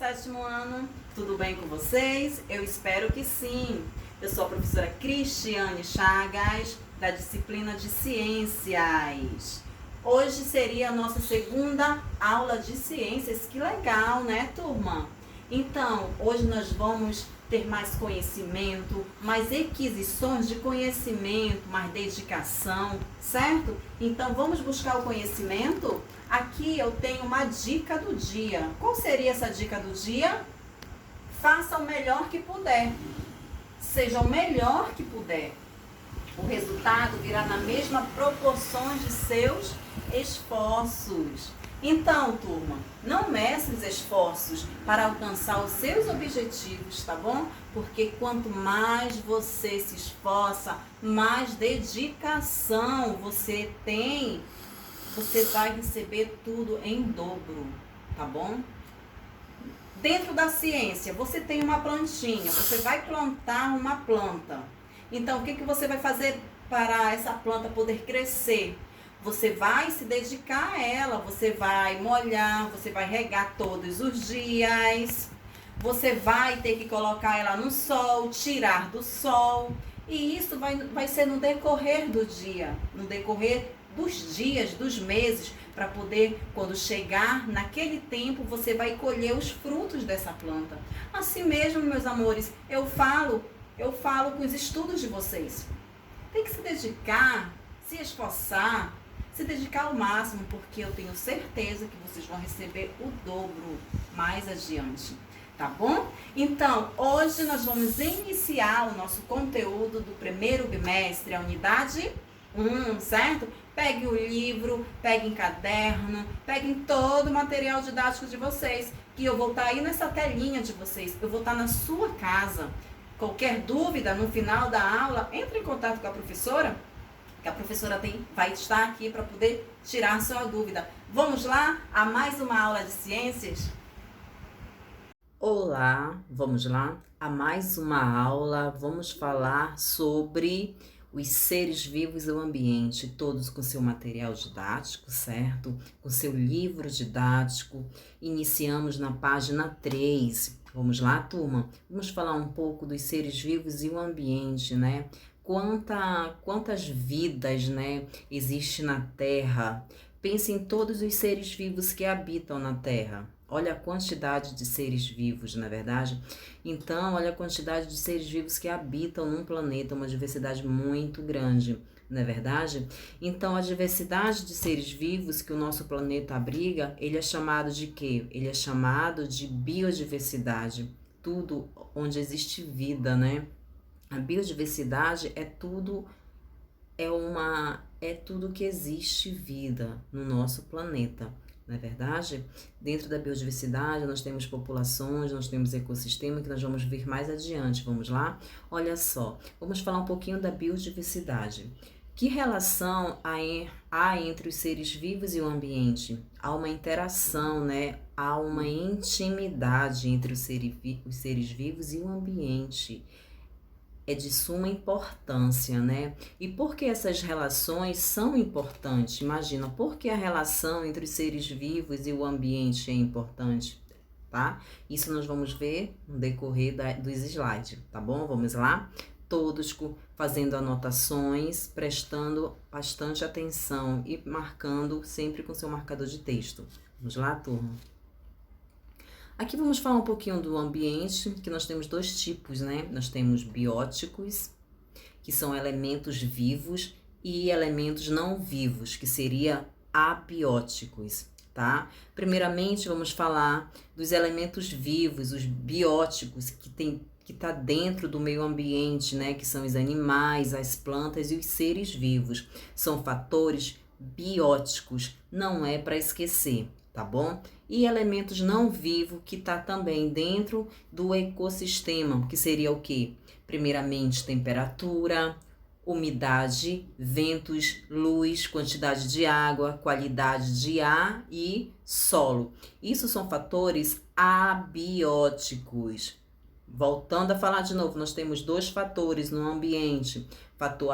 sétimo ano, tudo bem com vocês? Eu espero que sim. Eu sou a professora Cristiane Chagas, da disciplina de Ciências. Hoje seria a nossa segunda aula de ciências. Que legal, né, turma? Então, hoje nós vamos ter mais conhecimento, mais requisições de conhecimento, mais dedicação, certo? Então, vamos buscar o conhecimento? Aqui eu tenho uma dica do dia. Qual seria essa dica do dia? Faça o melhor que puder. Seja o melhor que puder. O resultado virá na mesma proporção de seus esforços. Então, turma, não meça os esforços para alcançar os seus objetivos, tá bom? Porque quanto mais você se esforça, mais dedicação você tem, você vai receber tudo em dobro, tá bom? Dentro da ciência, você tem uma plantinha, você vai plantar uma planta. Então, o que você vai fazer para essa planta poder crescer? Você vai se dedicar a ela, você vai molhar, você vai regar todos os dias, você vai ter que colocar ela no sol, tirar do sol, e isso vai ser no decorrer do dia, no decorrer dos dias, dos meses, para poder, quando chegar naquele tempo, você vai colher os frutos dessa planta. Assim mesmo, meus amores, eu falo com os estudos de vocês. Tem que se dedicar, se esforçar, se dedicar ao máximo, porque eu tenho certeza que vocês vão receber o dobro mais adiante, tá bom? Então, hoje nós vamos iniciar o nosso conteúdo do primeiro bimestre, a unidade 1, certo? Pegue o livro, peguem caderno, peguem todo o material didático de vocês, que eu vou estar aí nessa telinha de vocês, eu vou estar na sua casa. Qualquer dúvida no final da aula, entre em contato com a professora, que a professora vai estar aqui para poder tirar sua dúvida. Vamos lá a mais uma aula de ciências? Olá, vamos lá a mais uma aula. Vamos falar sobre os seres vivos e o ambiente, todos com seu material didático, certo? Com seu livro didático. Iniciamos na página 3. Vamos lá, turma? Vamos falar um pouco dos seres vivos e o ambiente, né? Quantas vidas, né, existe na Terra? Pense em todos os seres vivos que habitam na Terra. Olha a quantidade de seres vivos, na verdade. Então, olha a quantidade de seres vivos que habitam num planeta, uma diversidade muito grande, não é verdade? Então, a diversidade de seres vivos que o nosso planeta abriga, ele é chamado de quê? Ele é chamado de biodiversidade. Tudo onde existe vida, né? A biodiversidade é tudo que existe vida no nosso planeta, não é verdade? Dentro da biodiversidade nós temos populações, nós temos ecossistema que nós vamos ver mais adiante, vamos lá? Olha só, vamos falar um pouquinho da biodiversidade. Que relação há entre os seres vivos e o ambiente? Há uma interação, né? Há uma intimidade entre os seres vivos e o ambiente. É de suma importância, né? E por que essas relações são importantes? Imagina, por que a relação entre os seres vivos e o ambiente é importante, tá? Isso nós vamos ver no decorrer dos slides, tá bom? Vamos lá? Todos fazendo anotações, prestando bastante atenção e marcando sempre com seu marcador de texto. Vamos lá, turma? Aqui vamos falar um pouquinho do ambiente, que nós temos dois tipos, né? Nós temos bióticos, que são elementos vivos, e elementos não vivos, que seria abióticos, tá? Primeiramente, vamos falar dos elementos vivos, os bióticos, que tá dentro do meio ambiente, né? Que são os animais, as plantas e os seres vivos. São fatores bióticos, não é para esquecer, tá bom? E elementos não vivos que está também dentro do ecossistema, que seria o quê? Primeiramente, temperatura, umidade, ventos, luz, quantidade de água, qualidade de ar e solo. Isso são fatores abióticos. Voltando a falar de novo, nós temos dois fatores no ambiente, fator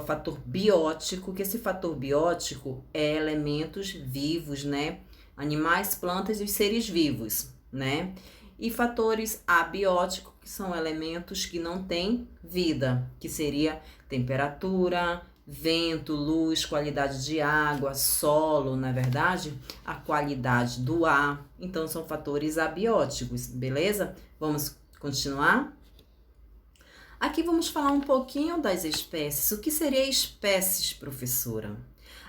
fator biótico, que esse fator biótico é elementos vivos, né? animais, plantas e os seres vivos, né? E fatores abióticos, que são elementos que não têm vida, que seria temperatura, vento, luz, qualidade de água, solo, na verdade, a qualidade do ar. Então, são fatores abióticos, beleza? Vamos continuar? Aqui vamos falar um pouquinho das espécies. O que seria espécies, professora?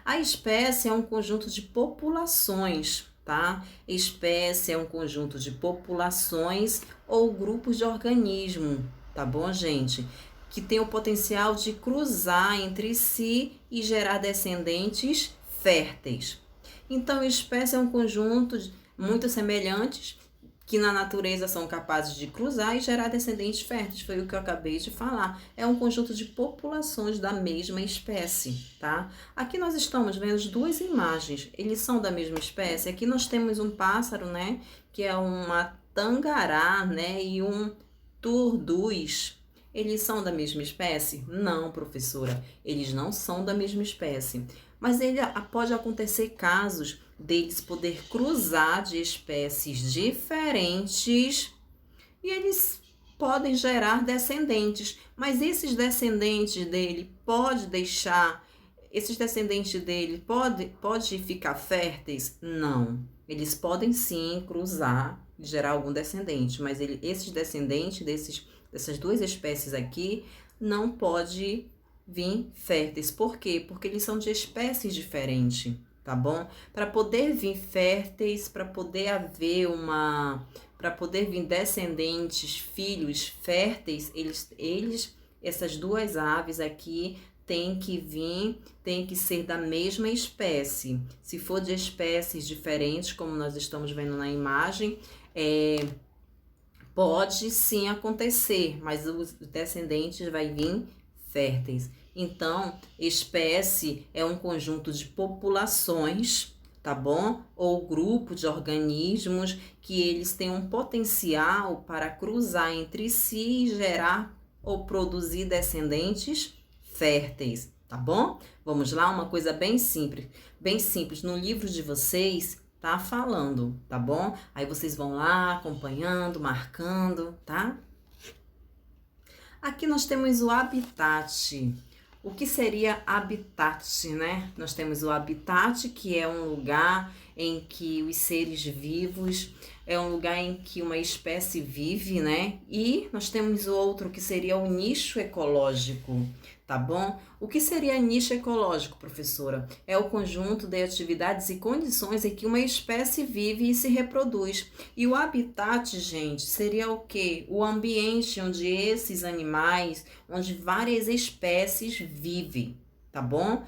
A espécie é um conjunto de populações, tá? Espécie é um conjunto de populações ou grupos de organismos, tá bom, gente? Que tem o potencial de cruzar entre si e gerar descendentes férteis. Então, espécie é um conjunto muito semelhantes que na natureza são capazes de cruzar e gerar descendentes férteis, foi o que eu acabei de falar. É um conjunto de populações da mesma espécie, tá? Aqui nós estamos vendo duas imagens, eles são da mesma espécie. Aqui nós temos um pássaro, né, que é uma tangará, né, e um turdus. Eles são da mesma espécie? Não, professora, eles não são da mesma espécie. Mas pode acontecer casos deles poder cruzar de espécies diferentes e eles podem gerar descendentes. Mas esses descendentes dele pode ficar férteis? Não. Eles podem sim cruzar e gerar algum descendente, mas esses descendentes dessas duas espécies aqui não pode vir férteis. Por quê? Porque eles são de espécies diferentes, tá bom? Para poder vir férteis, para poder vir descendentes, filhos férteis, essas duas aves aqui tem que ser da mesma espécie. Se for de espécies diferentes, como nós estamos vendo na imagem, pode sim acontecer, mas os descendentes vai vir férteis. Então, espécie é um conjunto de populações, tá bom? Ou grupo de organismos que eles têm um potencial para cruzar entre si e gerar ou produzir descendentes férteis, tá bom? Vamos lá, uma coisa bem simples. No livro de vocês tá falando, tá bom? Aí vocês vão lá acompanhando, marcando, tá? Aqui nós temos o habitat. O que seria habitat, né? Nós temos o habitat, que é um lugar em que os seres vivos, é um lugar em que uma espécie vive, né? E nós temos o outro que seria o nicho ecológico, tá bom? O que seria nicho ecológico, professora? É o conjunto de atividades e condições em que uma espécie vive e se reproduz. E o habitat, gente, seria o quê? O ambiente onde esses animais, onde várias espécies vivem, tá bom?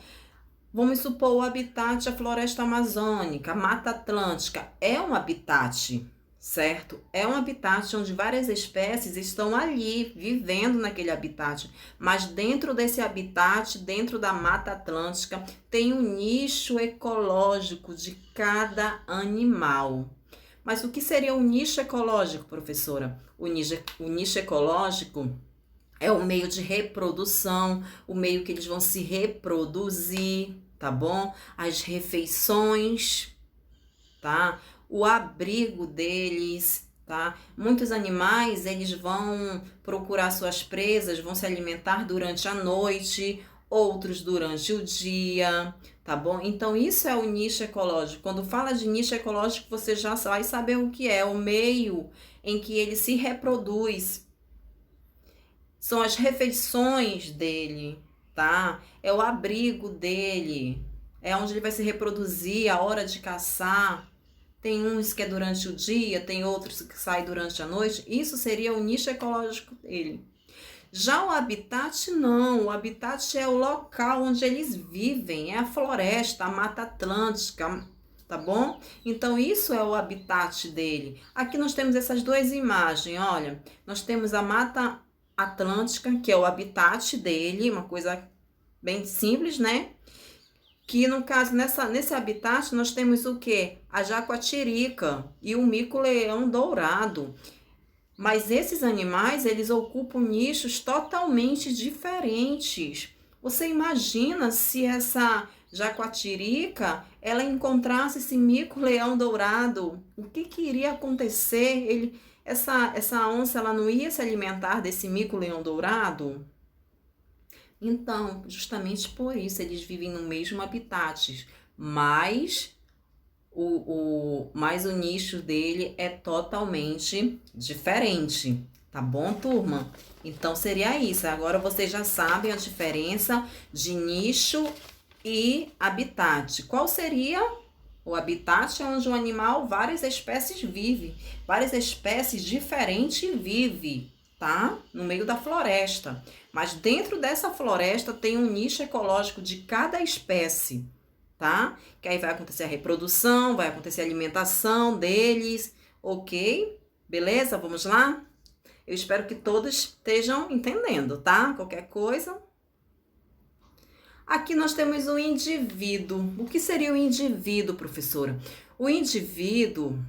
Vamos supor o habitat, a floresta amazônica, a Mata Atlântica, é um habitat, certo? É um habitat onde várias espécies estão ali, vivendo naquele habitat. Mas dentro desse habitat, dentro da Mata Atlântica, tem um nicho ecológico de cada animal. Mas o que seria o nicho ecológico, professora? O nicho ecológico é o meio de reprodução, o meio que eles vão se reproduzir, tá bom? As refeições, tá? O abrigo deles, tá? Muitos animais, eles vão procurar suas presas, vão se alimentar durante a noite, outros durante o dia, tá bom? Então, isso é o nicho ecológico. Quando fala de nicho ecológico, você já vai saber o que é, o meio em que ele se reproduz. São as refeições dele, tá? É o abrigo dele, é onde ele vai se reproduzir, a hora de caçar. Tem uns que é durante o dia, tem outros que saem durante a noite. Isso seria o nicho ecológico dele. Já o habitat, não. O habitat é o local onde eles vivem, é a floresta, a Mata Atlântica, tá bom? Então, isso é o habitat dele. Aqui nós temos essas duas imagens, olha. Nós temos a Mata Atlântica, que é o habitat dele, uma coisa bem simples, né? Que no caso, nesse habitat, nós temos o quê? A jaguatirica e o mico-leão dourado. Mas esses animais, eles ocupam nichos totalmente diferentes. Você imagina se essa Jaguatirica, ela encontrasse esse mico-leão-dourado, o que que iria acontecer? Essa onça, ela não ia se alimentar desse mico-leão-dourado? Então, justamente por isso, eles vivem no mesmo habitat, mas mas o nicho dele é totalmente diferente, tá bom, turma? Então, seria isso. Agora vocês já sabem a diferença de nicho e habitat. Qual seria? O habitat é onde o animal, várias espécies vivem, várias espécies diferentes vivem, tá? No meio da floresta. Mas dentro dessa floresta tem um nicho ecológico de cada espécie, tá? Que aí vai acontecer a reprodução, vai acontecer a alimentação deles, ok? Beleza? Vamos lá? Eu espero que todos estejam entendendo, tá? Qualquer coisa. Aqui nós temos o indivíduo. O que seria o indivíduo, professora? O indivíduo,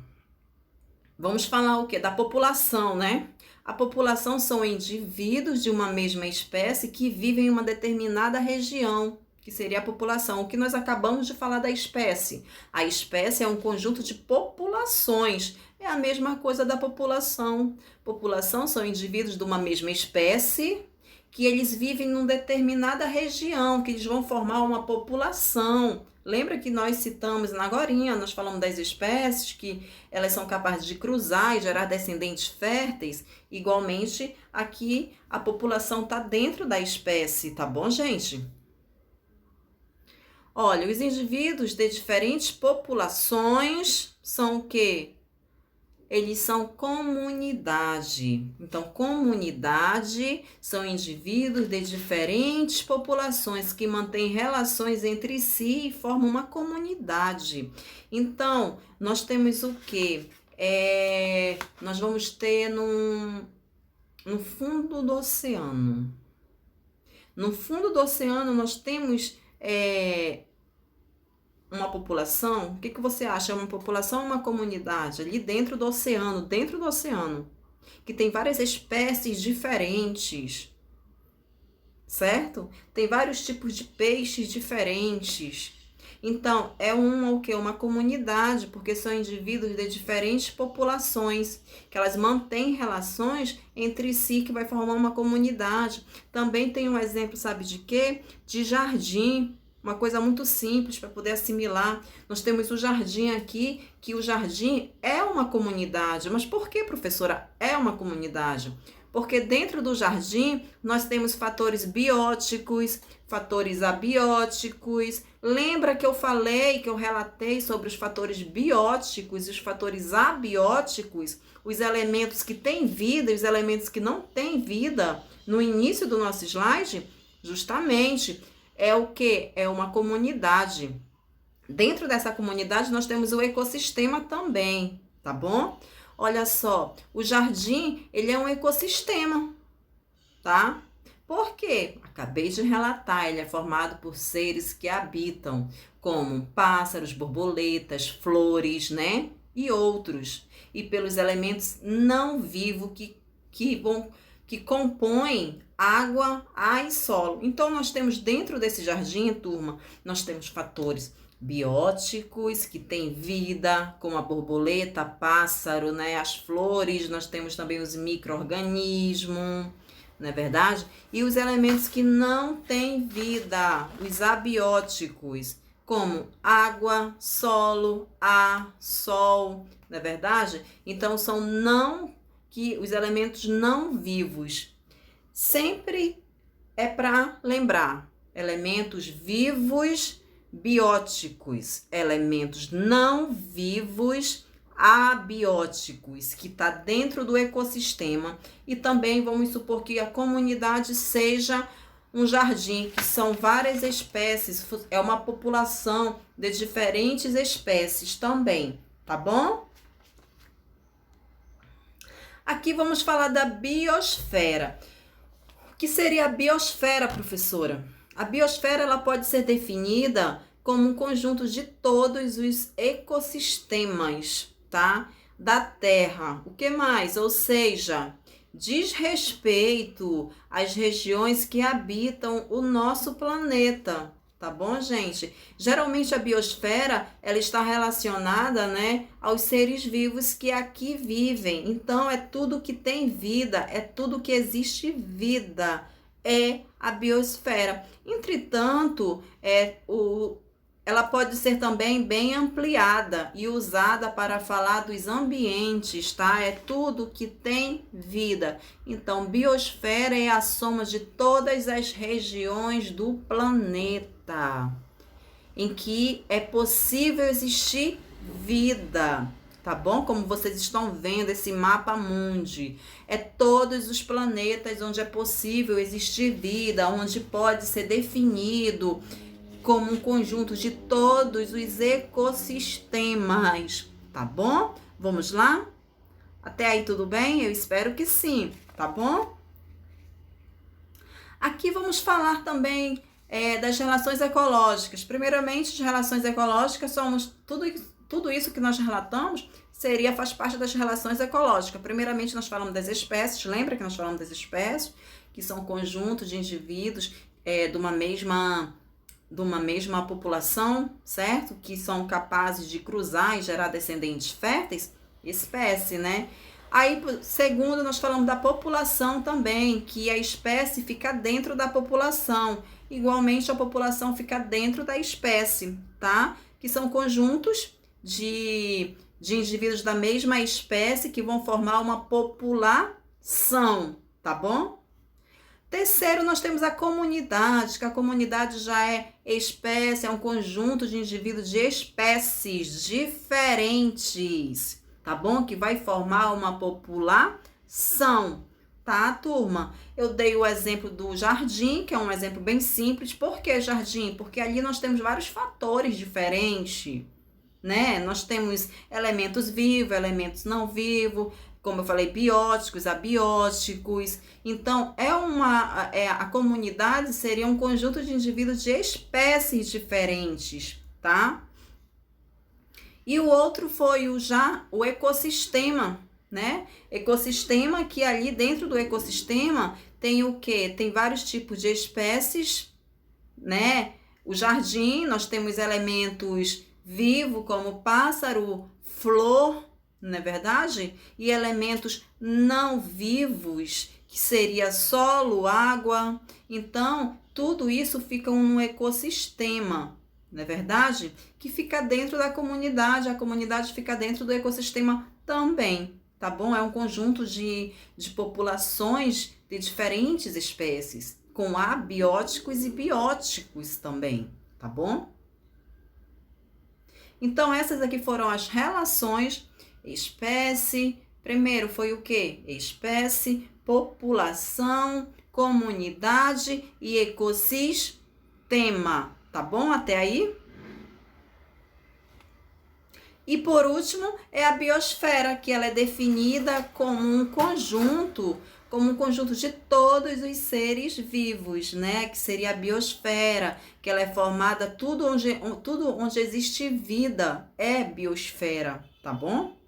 vamos falar o quê? Da população, né? A população são indivíduos de uma mesma espécie que vivem em uma determinada região, que seria a população. O que nós acabamos de falar da espécie. A espécie é um conjunto de populações. É a mesma coisa da população. População são indivíduos de uma mesma espécie que eles vivem numa determinada região, que eles vão formar uma população. Lembra que nós citamos agorinha, nós falamos das espécies, que elas são capazes de cruzar e gerar descendentes férteis? Igualmente, aqui a população está dentro da espécie, tá bom, gente? Olha, os indivíduos de diferentes populações são o quê? Eles são comunidade. Então, comunidade são indivíduos de diferentes populações que mantêm relações entre si e formam uma comunidade. Então, nós temos o quê? Nós vamos ter no fundo do oceano. No fundo do oceano, nós temos uma população. O que você acha? É uma população ou uma comunidade? Ali dentro do oceano, que tem várias espécies diferentes, certo? Tem vários tipos de peixes diferentes. Então, é o quê? Uma comunidade, porque são indivíduos de diferentes populações, que elas mantêm relações entre si, que vai formar uma comunidade. Também tem um exemplo, sabe de quê? De jardim. Uma coisa muito simples para poder assimilar. Nós temos o jardim aqui, que o jardim é uma comunidade. Mas por que, professora, é uma comunidade? Porque dentro do jardim nós temos fatores bióticos, fatores abióticos. Lembra que eu falei, que eu relatei sobre os fatores bióticos e os fatores abióticos? Os elementos que têm vida e os elementos que não têm vida no início do nosso slide? Justamente. É o que? É uma comunidade. Dentro dessa comunidade nós temos o ecossistema também, tá bom? Olha só, o jardim, ele é um ecossistema, tá? Por quê? Acabei de relatar, ele é formado por seres que habitam, como pássaros, borboletas, flores, né? E outros. E pelos elementos não vivos que compõem água, ar e solo. Então, nós temos dentro desse jardim, turma, nós temos fatores bióticos que têm vida, como a borboleta, pássaro, né? As flores, nós temos também os micro-organismos, não é verdade? E os elementos que não têm vida, os abióticos, como água, solo, ar, sol, não é verdade? Então, são os elementos não vivos. Sempre é para lembrar, elementos vivos, bióticos, elementos não vivos, abióticos, que está dentro do ecossistema. E também vamos supor que a comunidade seja um jardim, que são várias espécies, é uma população de diferentes espécies também, tá bom? Aqui vamos falar da biosfera. O que seria a biosfera, professora? A biosfera ela pode ser definida como um conjunto de todos os ecossistemas, tá? Da Terra. O que mais? Ou seja, diz respeito às regiões que habitam o nosso planeta, tá bom, gente? Geralmente a biosfera, ela está relacionada, né, aos seres vivos que aqui vivem. Então, é tudo que tem vida, é tudo que existe vida, é a biosfera. Entretanto, ela pode ser também bem ampliada e usada para falar dos ambientes, tá? É tudo que tem vida. Então, biosfera é a soma de todas as regiões do planeta em que é possível existir vida, tá bom? Como vocês estão vendo esse mapa mundi, é todos os planetas onde é possível existir vida, onde pode ser definido como um conjunto de todos os ecossistemas, tá bom? Vamos lá? Até aí tudo bem? Eu espero que sim, tá bom? Aqui vamos falar também das relações ecológicas. Primeiramente, as relações ecológicas somos tudo isso que nós relatamos faz parte das relações ecológicas. Primeiramente, nós falamos das espécies. Lembra que nós falamos das espécies, que são conjuntos de indivíduos de uma mesma população, certo? Que são capazes de cruzar e gerar descendentes férteis, espécie, né? Aí, segundo, nós falamos da população também, que a espécie fica dentro da população. Igualmente, a população fica dentro da espécie, tá? Que são conjuntos de indivíduos da mesma espécie que vão formar uma população, tá bom? Terceiro, nós temos a comunidade, que a comunidade já é espécie, é um conjunto de indivíduos de espécies diferentes, tá bom? Que vai formar uma população, tá, turma? Eu dei o exemplo do jardim, que é um exemplo bem simples. Por que jardim? Porque ali nós temos vários fatores diferentes, né? Nós temos elementos vivos, elementos não vivos, como eu falei, bióticos, abióticos. Então, a comunidade seria um conjunto de indivíduos de espécies diferentes, tá? E o outro foi o ecossistema, né? Ecossistema, que ali dentro do ecossistema tem o quê? Tem vários tipos de espécies, né? O jardim, nós temos elementos vivos como pássaro, flor, não é verdade? E elementos não vivos, que seria solo, água. Então, tudo isso fica um ecossistema, não é verdade? Que fica dentro da comunidade, a comunidade fica dentro do ecossistema também, tá bom? É um conjunto de populações de diferentes espécies, com abióticos e bióticos também, tá bom? Então, essas aqui foram as relações. Espécie, primeiro foi o quê? Espécie, população, comunidade e ecossistema, tá bom? Até aí? E por último, é a biosfera, que ela é definida como um conjunto de todos os seres vivos, né? Que seria a biosfera, que ela é formada, tudo onde existe vida é biosfera, tá bom?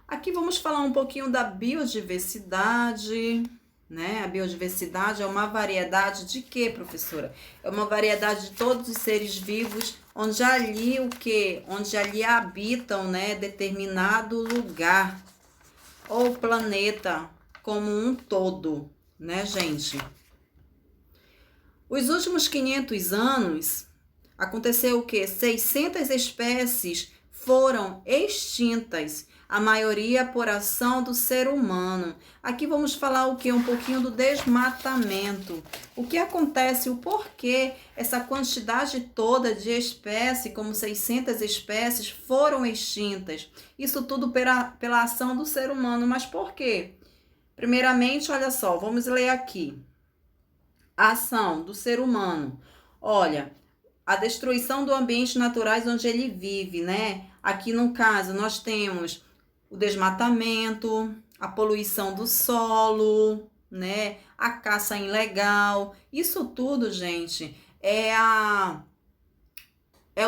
Aqui vamos falar um pouquinho da biodiversidade, né? A biodiversidade é uma variedade de quê, professora? É uma variedade de todos os seres vivos, onde ali Onde ali habitam, né, determinado lugar ou planeta como um todo, né, gente? Os últimos 500 anos aconteceu o quê? 600 espécies foram extintas, a maioria por ação do ser humano. Aqui vamos falar o quê? Um pouquinho do desmatamento. O que acontece, o porquê essa quantidade toda de espécies, como 600 espécies, foram extintas. Isso tudo pela ação do ser humano. Mas por quê? Primeiramente, olha só, vamos ler aqui. A ação do ser humano. Olha, a destruição do ambiente naturais onde ele vive, né? Aqui no caso, nós temos o desmatamento, a poluição do solo, né? A caça ilegal. Isso tudo, gente, é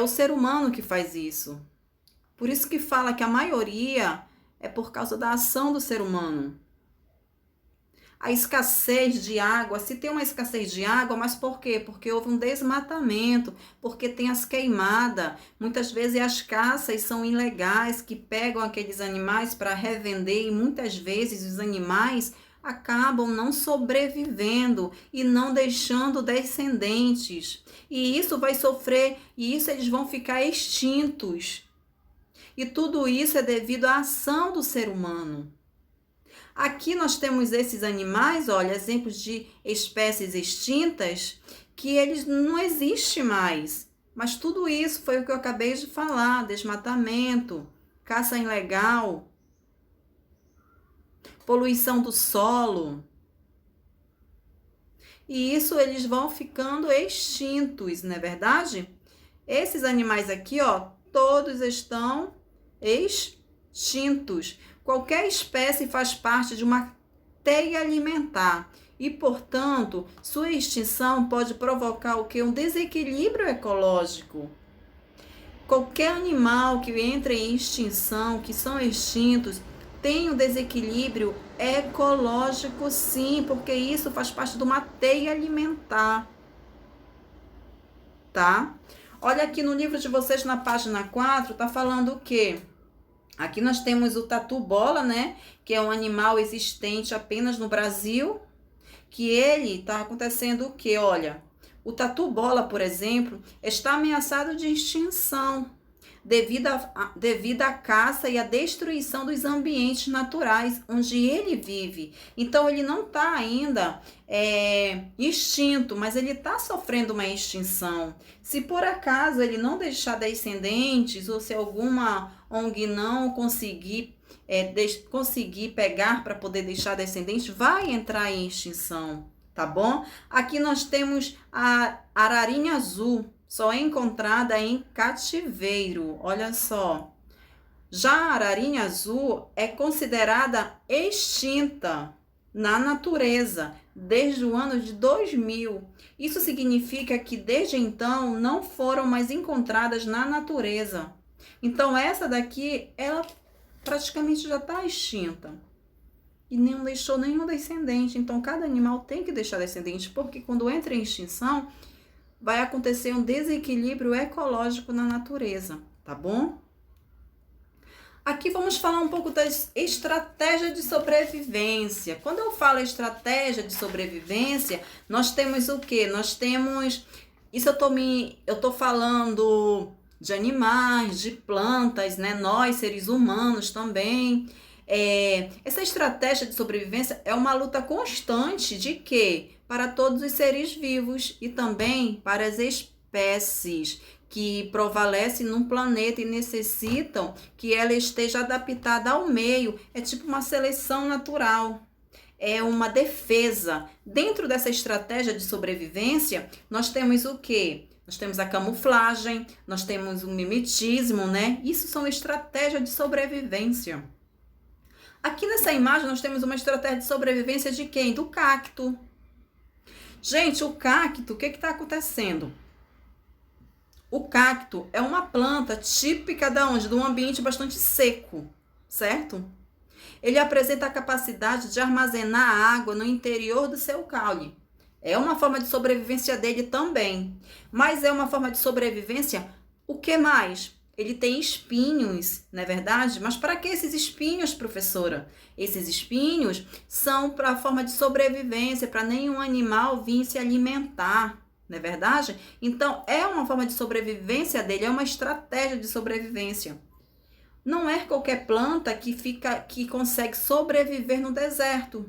o ser humano que faz isso. Por isso que fala que a maioria é por causa da ação do ser humano. a escassez de água. Se tem uma escassez de água, mas por quê? Porque houve um desmatamento, porque tem as queimadas. Muitas vezes as caças são ilegais, que pegam aqueles animais para revender, e muitas vezes os animais acabam não sobrevivendo e não deixando descendentes. E isso vai sofrer, e isso eles vão ficar extintos. E tudo isso é devido à ação do ser humano. Aqui nós temos esses animais, olha, exemplos de espécies extintas, que eles não existem mais. Mas tudo isso foi o que eu acabei de falar: desmatamento, caça ilegal, poluição do solo. E isso eles vão ficando extintos, não é verdade? Esses animais aqui, ó, todos estão extintos. Qualquer espécie faz parte de uma teia alimentar e, portanto, sua extinção pode provocar o quê? Um desequilíbrio ecológico. Qualquer animal que entra em extinção, que são extintos, tem um desequilíbrio ecológico, sim, porque isso faz parte de uma teia alimentar, tá? Olha aqui no livro de vocês, na página 4, tá falando o quê? Aqui nós temos o tatu-bola, né? Que é um animal existente apenas no Brasil, que ele tá acontecendo o quê? Olha, o tatu-bola, por exemplo, está ameaçado de extinção devido à caça e à destruição dos ambientes naturais onde ele vive. Então, ele não está ainda extinto, mas ele está sofrendo uma extinção. Se por acaso ele não deixar descendentes, ou se alguma ONG não conseguir pegar para poder deixar descendentes, vai entrar em extinção, tá bom? Aqui nós temos a ararinha azul, só é encontrada em cativeiro, olha só. Já a ararinha azul é considerada extinta na natureza desde o ano de 2000. Isso significa que desde então não foram mais encontradas na natureza. Então essa daqui, ela praticamente já está extinta. E não deixou nenhum descendente. Então cada animal tem que deixar descendente, porque quando entra em extinção, vai acontecer um desequilíbrio ecológico na natureza, tá bom? Aqui vamos falar um pouco das estratégias de sobrevivência. Quando eu falo estratégia de sobrevivência, nós temos o quê? Nós temos... Isso eu tô falando de animais, de plantas, né? Nós, seres humanos também. Essa estratégia de sobrevivência é uma luta constante de quê? Para todos os seres vivos e também para as espécies que prevalecem no planeta e necessitam que ela esteja adaptada ao meio. É tipo uma seleção natural, é uma defesa. Dentro dessa estratégia de sobrevivência, nós temos o quê? Nós temos a camuflagem, nós temos o mimetismo, né? Isso são estratégias de sobrevivência. Aqui nessa imagem nós temos uma estratégia de sobrevivência de quem? Do cacto. Gente, o cacto, o que está acontecendo? O cacto é uma planta típica de onde? De um ambiente bastante seco, certo? Ele apresenta a capacidade de armazenar água no interior do seu caule. É uma forma de sobrevivência dele também. Mas é uma forma de sobrevivência, o que mais? Ele tem espinhos, não é verdade? Mas para que esses espinhos, professora? Esses espinhos são para a forma de sobrevivência, para nenhum animal vir se alimentar, não é verdade? Então, é uma forma de sobrevivência dele, é uma estratégia de sobrevivência. Não é qualquer planta que consegue sobreviver no deserto.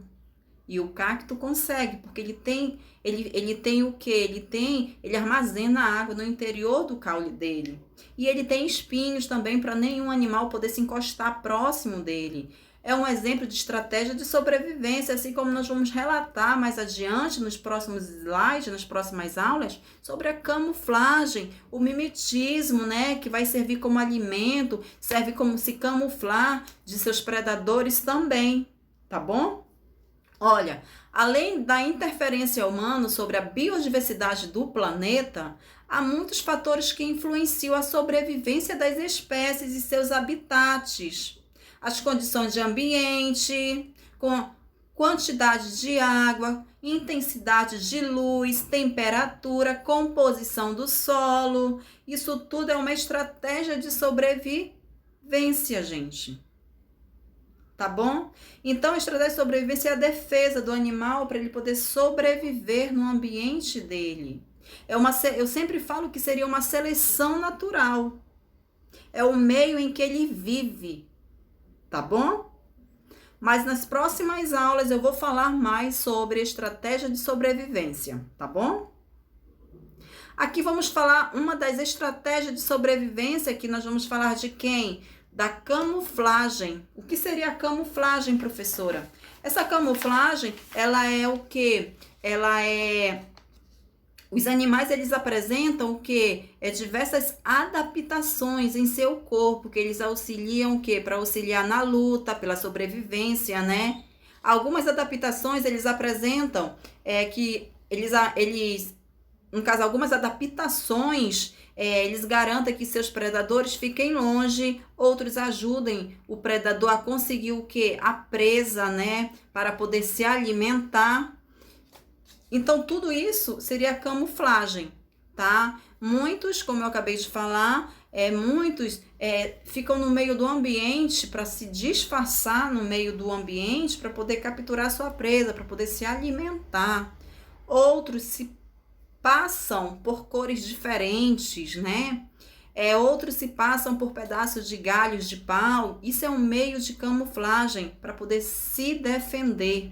E o cacto consegue, porque ele tem o quê? Ele armazena água no interior do caule dele. E ele tem espinhos também para nenhum animal poder se encostar próximo dele. É um exemplo de estratégia de sobrevivência, assim como nós vamos relatar mais adiante nos próximos slides, nas próximas aulas, sobre a camuflagem, o mimetismo, né, que vai servir como alimento, serve como se camuflar de seus predadores também, tá bom? Olha, além da interferência humana sobre a biodiversidade do planeta, há muitos fatores que influenciam a sobrevivência das espécies e seus habitats. As condições de ambiente, quantidade de água, intensidade de luz, temperatura, composição do solo. Isso tudo é uma estratégia de sobrevivência, gente. Tá bom? Então, a estratégia de sobrevivência é a defesa do animal para ele poder sobreviver no ambiente dele. Eu sempre falo que seria uma seleção natural. É o meio em que ele vive, tá bom? Mas nas próximas aulas eu vou falar mais sobre estratégia de sobrevivência, tá bom? Aqui vamos falar uma das estratégias de sobrevivência, que nós vamos falar de quem? Da camuflagem. O que seria a camuflagem, professora? Essa camuflagem, ela é o quê? Os animais, eles apresentam o quê? Diversas adaptações em seu corpo, que eles auxiliam o quê? Para auxiliar na luta, pela sobrevivência, né? Algumas adaptações, eles apresentam no caso, algumas adaptações, eles garantem que seus predadores fiquem longe, outros ajudem o predador a conseguir o quê? A presa, né? Para poder se alimentar. Então, tudo isso seria camuflagem, tá? Muitos, como eu acabei de falar, ficam no meio do ambiente para se disfarçar no meio do ambiente para poder capturar sua presa, para poder se alimentar. Outros se passam por cores diferentes, né? Outros se passam por pedaços de galhos de pau. Isso é um meio de camuflagem para poder se defender,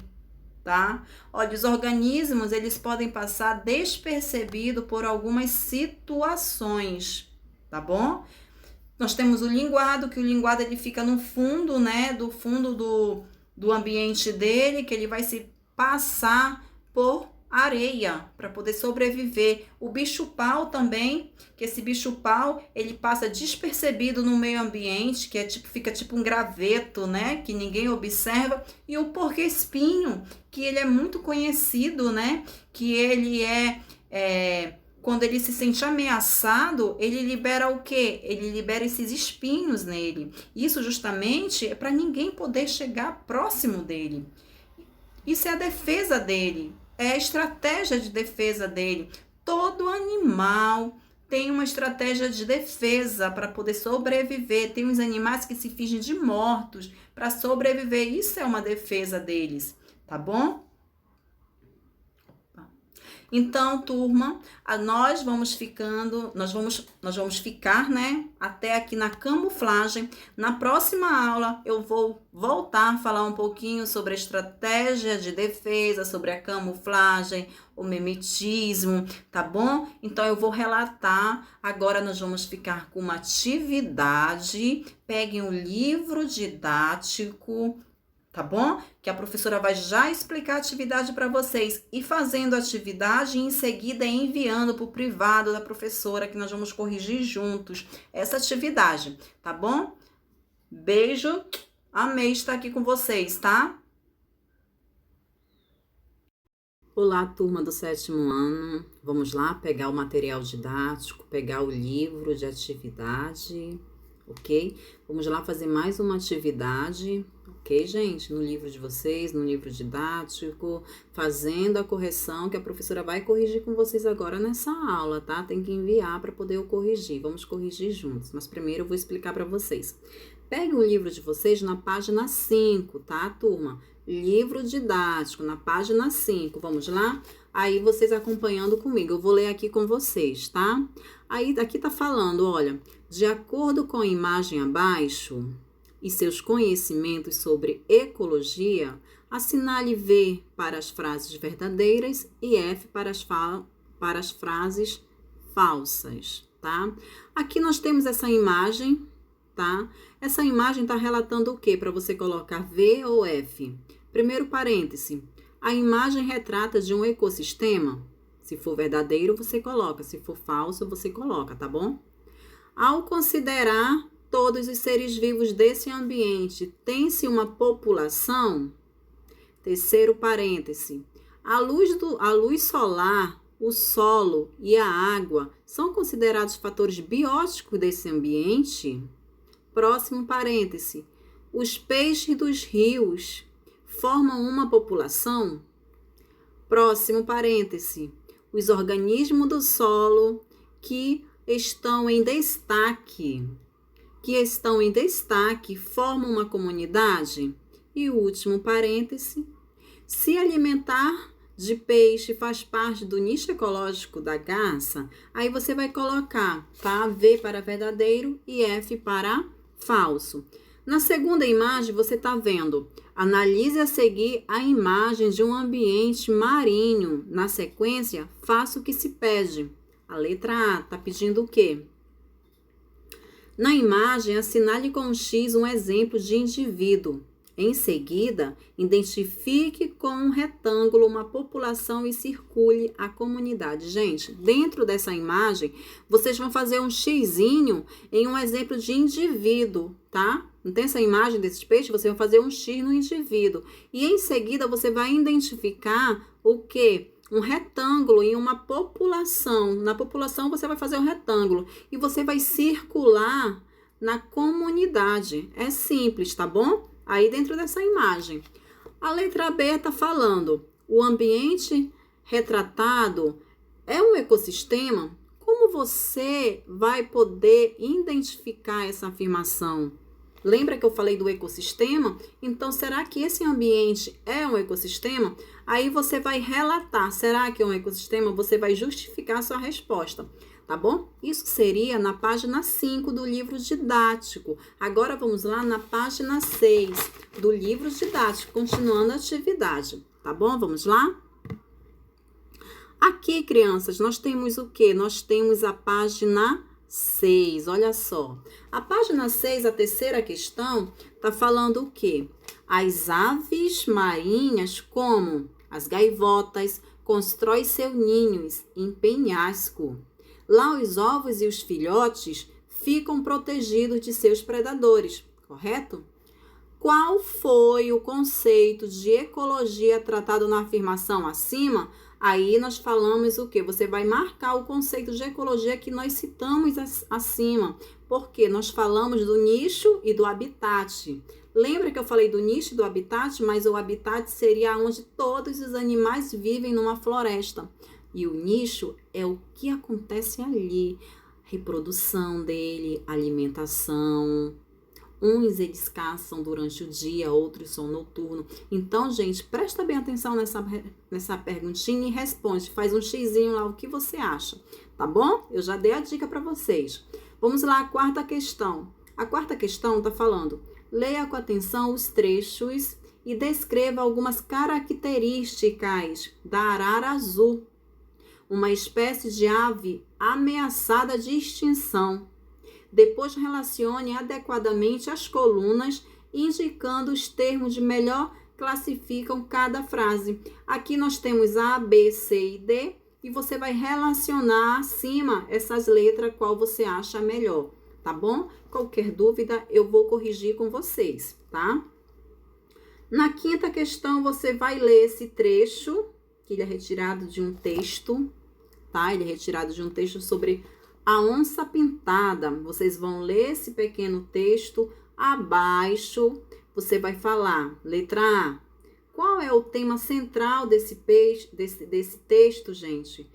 tá? Olha, os organismos, eles podem passar despercebido por algumas situações, tá bom? Nós temos o linguado, que o linguado ele fica no fundo, né? Do fundo do ambiente dele, que ele vai se passar por areia para poder sobreviver. O bicho-pau também, que esse bicho-pau, ele passa despercebido no meio ambiente, que fica tipo um graveto, né, que ninguém observa. E o porco-espinho, que ele é muito conhecido, né, que ele quando ele se sente ameaçado, ele libera o quê? Ele libera esses espinhos nele. Isso justamente é para ninguém poder chegar próximo dele. Isso é a defesa dele. É a estratégia de defesa dele. Todo animal tem uma estratégia de defesa para poder sobreviver. Tem uns animais que se fingem de mortos para sobreviver. Isso é uma defesa deles, tá bom? Então, turma, nós vamos ficar, né, até aqui na camuflagem. Na próxima aula, eu vou voltar a falar um pouquinho sobre a estratégia de defesa, sobre a camuflagem, o mimetismo, tá bom? Então, eu vou relatar. Agora, nós vamos ficar com uma atividade. Peguem um livro didático, tá bom? Que a professora vai já explicar a atividade para vocês. E fazendo a atividade, em seguida enviando para o privado da professora, que nós vamos corrigir juntos essa atividade, tá bom? Beijo, amei estar aqui com vocês, tá? Olá, turma do 7º ano. Vamos lá pegar o material didático, pegar o livro de atividade, ok? Vamos lá fazer mais uma atividade, ok, gente? No livro de vocês, no livro didático, fazendo a correção que a professora vai corrigir com vocês agora nessa aula, tá? Tem que enviar para poder eu corrigir. Vamos corrigir juntos, mas primeiro eu vou explicar para vocês. Pegue o livro de vocês na página 5, tá, turma? Livro didático, na página 5. Vamos lá? Aí vocês acompanhando comigo. Eu vou ler aqui com vocês, tá? Aí aqui tá falando, olha, de acordo com a imagem abaixo e seus conhecimentos sobre ecologia, assinale V para as frases verdadeiras e F para as frases falsas, tá? Aqui nós temos essa imagem, tá? Essa imagem está relatando o que para você colocar V ou F? Primeiro parêntese, a imagem retrata de um ecossistema. Se for verdadeiro, você coloca. Se for falso, você coloca, tá bom? Ao considerar todos os seres vivos desse ambiente, tem-se uma população? Terceiro parêntese, a luz solar, o solo e a água são considerados fatores bióticos desse ambiente? Próximo parêntese, os peixes dos rios formam uma população? Próximo parêntese. Os organismos do solo que estão em destaque formam uma comunidade? E o último parêntese. Se alimentar de peixe faz parte do nicho ecológico da garça, aí você vai colocar, tá? V para verdadeiro e F para falso. Na segunda imagem, você está vendo, analise a seguir a imagem de um ambiente marinho. Na sequência, faça o que se pede. A letra A está pedindo o quê? Na imagem, assinale com um X um exemplo de indivíduo. Em seguida, identifique com um retângulo uma população e circule a comunidade. Gente, dentro dessa imagem, vocês vão fazer um xizinho em um exemplo de indivíduo, tá? Não tem essa imagem desses peixes? Você vai fazer um X no indivíduo. E em seguida, você vai identificar o quê? Um retângulo em uma população. Na população, você vai fazer um retângulo. E você vai circular na comunidade. É simples, tá bom? Aí dentro dessa imagem. A letra B está falando, o ambiente retratado é um ecossistema? Como você vai poder identificar essa afirmação? Lembra que eu falei do ecossistema? Então, será que esse ambiente é um ecossistema? Aí você vai relatar, será que é um ecossistema? Você vai justificar a sua resposta. Tá bom? Isso seria na página 5 do livro didático. Agora vamos lá na página 6 do livro didático, continuando a atividade. Tá bom? Vamos lá? Aqui, crianças, nós temos o quê? Nós temos a página 6, olha só. A página 6, a terceira questão, tá falando o quê? As aves marinhas, como as gaivotas, constroem seus ninhos em penhasco. Lá os ovos e os filhotes ficam protegidos de seus predadores, correto? Qual foi o conceito de ecologia tratado na afirmação acima? Aí nós falamos o quê? Você vai marcar o conceito de ecologia que nós citamos acima, porque nós falamos do nicho e do habitat. Lembra que eu falei do nicho e do habitat? Mas o habitat seria onde todos os animais vivem numa floresta. E o nicho é o que acontece ali, reprodução dele, alimentação. Uns eles caçam durante o dia, outros são noturnos. Então, gente, presta bem atenção nessa perguntinha e responde. Faz um xizinho lá, o que você acha, tá bom? Eu já dei a dica para vocês. Vamos lá, a quarta questão. A quarta questão está falando, leia com atenção os trechos e descreva algumas características da arara azul, uma espécie de ave ameaçada de extinção. Depois relacione adequadamente as colunas, indicando os termos de melhor classificam cada frase. Aqui nós temos A, B, C e D, e você vai relacionar acima essas letras, qual você acha melhor, tá bom? Qualquer dúvida, eu vou corrigir com vocês, tá? Na quinta questão, você vai ler esse trecho, que ele é retirado de um texto, tá? Ele é retirado de um texto sobre a onça pintada. Vocês vão ler esse pequeno texto. Abaixo, você vai falar, letra A. Qual é o tema central desse texto, gente?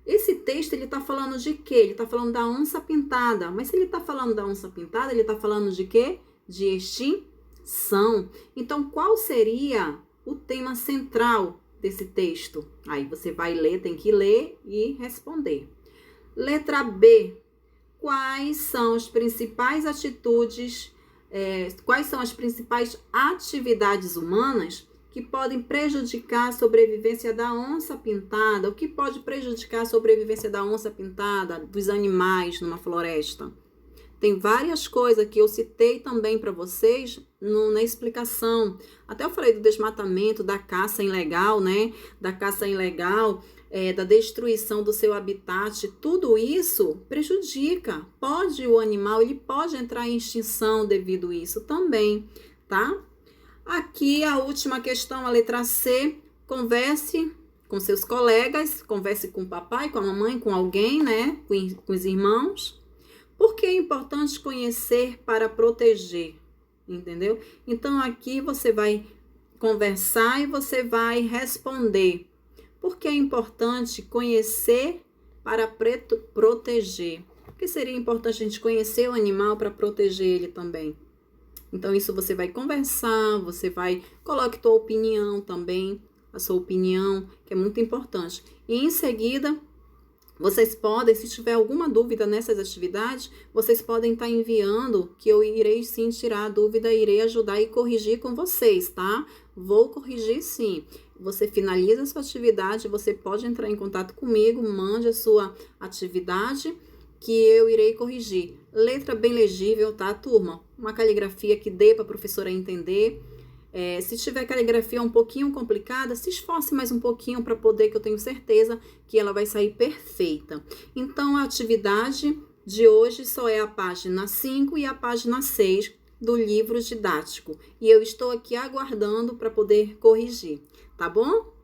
Esse texto, ele tá falando de quê? Ele tá falando da onça pintada. Mas se ele tá falando da onça pintada, ele tá falando de quê? De extinção. Então, qual seria o tema central desse texto? Aí você vai ler, tem que ler e responder. Letra B. Quais são as principais atividades humanas que podem prejudicar a sobrevivência da onça pintada? O que pode prejudicar a sobrevivência da onça pintada, dos animais numa floresta? Tem várias coisas que eu citei também para vocês na explicação. Até eu falei do desmatamento, da caça ilegal, né? Da caça ilegal, da destruição do seu habitat. Tudo isso prejudica. O animal, ele pode entrar em extinção devido a isso também, tá? Aqui a última questão, a letra C. Converse com seus colegas, converse com o papai, com a mamãe, com alguém, né? Com os irmãos. Por que é importante conhecer para proteger? Entendeu? Então, aqui você vai conversar e você vai responder. Porque é importante conhecer para proteger. Porque seria importante a gente conhecer o animal para proteger ele também. Então, isso você vai conversar, você vai... Coloque tua opinião também, a sua opinião, que é muito importante. E em seguida, vocês podem, se tiver alguma dúvida nessas atividades, vocês podem estar enviando, que eu irei sim tirar a dúvida, irei ajudar e corrigir com vocês, tá? Vou corrigir sim. Você finaliza a sua atividade, você pode entrar em contato comigo, mande a sua atividade, que eu irei corrigir. Letra bem legível, tá, turma? Uma caligrafia que dê para a professora entender. Se tiver caligrafia um pouquinho complicada, se esforce mais um pouquinho para poder, que eu tenho certeza que ela vai sair perfeita. Então, a atividade de hoje só é a página 5 e a página 6 do livro didático. E eu estou aqui aguardando para poder corrigir, tá bom?